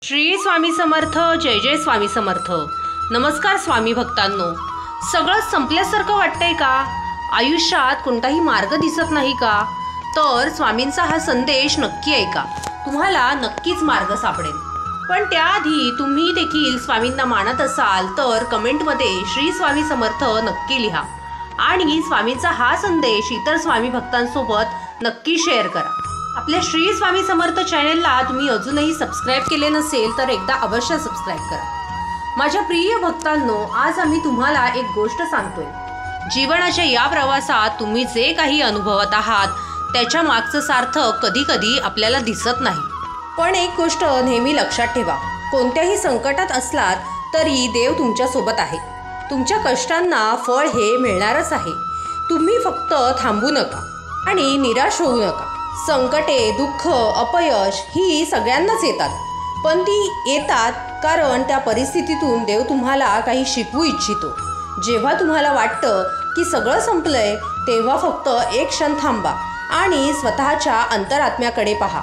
श्री स्वामी समर्थ। जय जय स्वामी समर्थ। नमस्कार स्वामी भक्तांनो। सगळं संपल्यासारखं वाटतंय का? आयुष्यात कोणताही मार्ग दिसत नाही का? तर स्वामींचा हा संदेश नक्की ऐका, तुम्हाला नक्कीच मार्ग सापडेल। पण त्याआधी तुम्ही देखील स्वामींना मानत असाल तर कमेंटमध्ये श्री स्वामी समर्थ नक्की लिहा आणि स्वामींचा हा संदेश इतर स्वामी भक्तांसोबत नक्की शेअर करा। आपल्या श्री स्वामी समर्थ चॅनेलला तुम्ही अजूनही सबस्क्राइब केले नसेल तर एकदा अवश्य सबस्क्राइब करा। माझ्या प्रिय भक्तांनो, आज आम्ही तुम्हाला एक गोष्ट सांगतोय। जीवनाच्या या प्रवासात तुम्ही जे काही अनुभवत आहात त्याच्या मागचं सार्थक कधी कधी आपल्याला दिसत नाही। पण एक गोष्ट नेहमी लक्षात ठेवा, कोणत्याही संकटात असलात तरी देव तुमच्या सोबत आहे। तुमच्या कष्टांना फळ हे मिळणारच आहे। तुम्ही फक्त थांबू नका आणि निराश होऊ नका। संकटे, दुःख, अपयश ही सगळ्यांनाच येतात, पण ती येतात कारण त्या परिस्थितीतून देव तुम्हाला काही शिकवू इच्छितो। जेव्हा तुम्हाला वाटतं की सगळं संपलंय तेव्हा फक्त एक क्षण थांबा आणि स्वतःच्या अंतरात्म्याकडे पहा।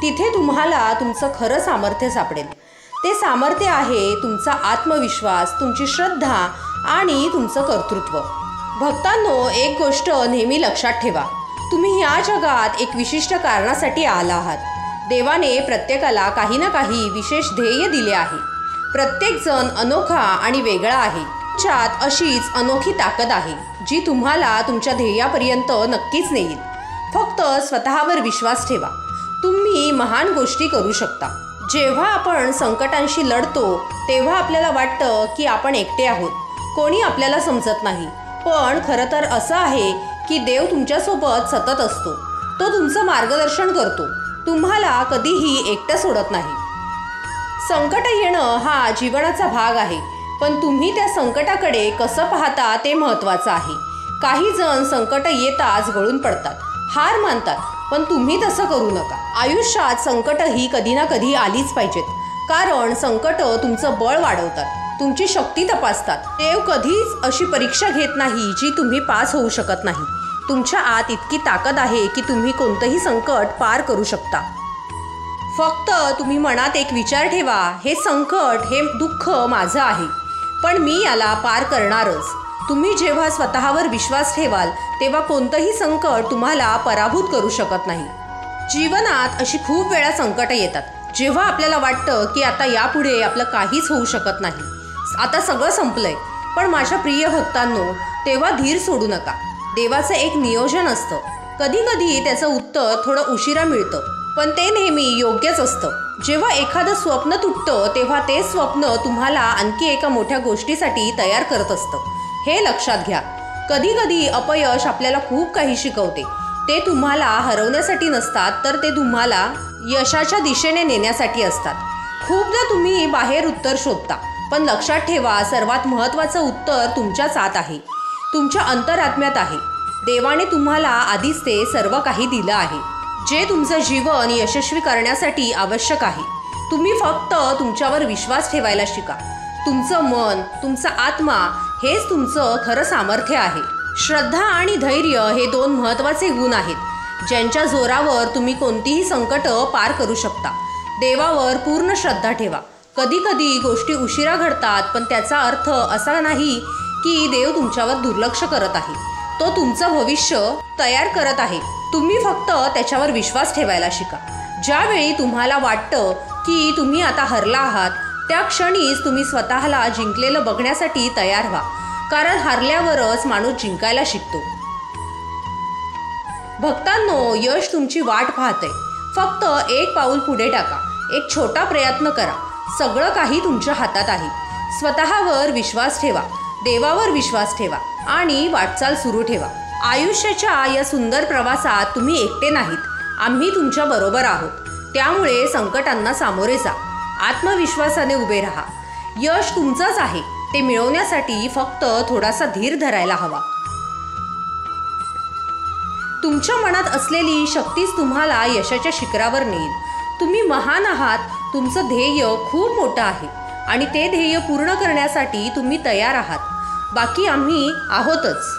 तिथे तुम्हाला तुमचं खरं सामर्थ्य सापडेल। ते सामर्थ्य आहे तुमचा आत्मविश्वास, तुमची श्रद्धा आणि तुमचं कर्तृत्व। भक्तांनो, एक गोष्ट नेहमी लक्षात ठेवा, तुम्ही या जगात एक विशिष्ट कारणासाठी आला आहात। देवाने प्रत्येकाला काही ना काही विशेष ध्येय दिले आहे। प्रत्येक जण अनोखा आणि वेगळा आहे। तुमच्यात अशीच अनोखी ताकद आहे जी तुम्हाला तुमच्या ध्येयापर्यंत नक्कीच नेईल। फक्त स्वतःवर विश्वास ठेवा, तुम्ही महान गोष्टी करू शकता। जेव्हा आपण संकटांशी लढतो तेव्हा आपल्याला वाटतं की आपण एकटे आहोत, कोणी आपल्याला समजत नाही। पण खरं तर असं आहे की देव तुमच्यासोबत सतत असतो। तो तुमचं मार्गदर्शन करतो, तुम्हाला कधीही एकटं सोडत नाही। संकट येणं हा जीवनाचा भाग आहे, पण तुम्ही त्या संकटाकडे कसं पाहता ते महत्त्वाचं आहे। काही जण संकट येताच गळून पडतात, हार मानतात, पण तुम्ही तसं करू नका। आयुष्यात संकट ही कधी ना कधी आलीच पाहिजेत, कारण संकट तुमचं बळ वाढवतात, तुमची शक्ती तपासतात। देव कधीच अशी परीक्षा घेत नाही जी तुम्ही पास होऊ शकत नाही। तुमच्या आत इतकी ताकद आहे की तुम्ही कोणतंही संकट पार करू शकता। फक्त तुम्ही मनात एक विचार ठेवा, हे संकट, हे दुःख माझं आहे, पण मी याला पार करणारच। तुम्ही जेव्हा स्वतःवर विश्वास ठेवाल तेव्हा कोणतंही संकट तुम्हाला पराभूत करू शकत नाही। जीवनात अशी खूप वेळा संकट येतात जेव्हा आपल्याला वाटतं की आता यापुढे आपलं काहीच होऊ शकत नाही, आता सगळं संपलंय। पण माझ्या प्रिय भक्तांनो, तेव्हा धीर सोडू नका। देवाचं एक नियोजन असतं, कधी कधी त्याचं उत्तर थोडं उशिरा मिळतं, पण ते नेहमी योग्यच असतं। जेव्हा एखादं स्वप्न तुटतं तेव्हा ते स्वप्न तुम्हाला आणखी एका मोठ्या गोष्टीसाठी तयार करत असतं, हे लक्षात घ्या। कधी कधी अपयश आपल्याला खूप काही शिकवते। ते तुम्हाला हरवण्यासाठी नसतात, तर ते तुम्हाला यशाच्या दिशेने नेण्यासाठी असतात। खूपदा तुम्ही बाहेर उत्तर शोधता, पण लक्षात ठेवा, सर्वात महत्त्वाचं उत्तर तुमच्याच आत आहे, तुमच्या अंतरात्म्यात आहे। देवाने तुम्हाला आधीच ते सर्व काही दिलं आहे, जे तुमचं जीवन यशस्वी करण्यासाठी आवश्यक आहे। तुम्ही फक्त तुमच्यावर विश्वास ठेवायला शिका। तुमचं मन, तुमचा आत्मा हेच तुमचं खरं सामर्थ्य आहे। श्रद्धा आणि धैर्य हे दोन महत्त्वाचे गुण आहेत, ज्यांच्या जोरावर तुम्ही कोणतीही संकट पार करू शकता। देवावर पूर्ण श्रद्धा ठेवा। कधी कधी गोष्टी उशिरा घडतात, पण त्याचा अर्थ असा नाही की देव तुमच्यावर दुर्लक्ष करत आहे। तो तुमचं भविष्य तयार करत आहे, तुम्ही फक्त त्याच्यावर विश्वास ठेवायला शिका। ज्यावेळी तुम्हाला वाटतं की तुम्ही आता हरला आहात, त्या क्षणीच तुम्ही स्वतःला जिंकलेलं बघण्यासाठी तयार व्हा, कारण हरल्यावरच माणूस जिंकायला शिकतो। भक्तांनो, यश तुमची वाट पाहतंय, फक्त एक पाऊल पुढे टाका, एक छोटा प्रयत्न करा। सगळं काही तुमच्या हातात आहे। स्वतःवर विश्वास ठेवा, देवावर विश्वास ठेवा आणि वाटचाल सुरू ठेवा। आयुष्याच्या या सुंदर प्रवासात तुम्ही एकटे नाहीत, आम्ही तुमच्या बरोबर आहोत। त्यामुळे संकटांना सामोरे जा, आत्मविश्वासाने उभे राहा। यश तुमचंच आहे, ते मिळवण्यासाठी फक्त थोडासा धीर धरायला हवा। तुमच्या मनात असलेली शक्तीच तुम्हाला यशाच्या शिखरावर नेईल। तुम्ही महान आहात, तुमचं ध्येय खूप मोठं आहे आणि ते ध्येय पूर्ण करण्यासाठी तुम्ही तयार आहात। बाकी आम्ही आहोतच।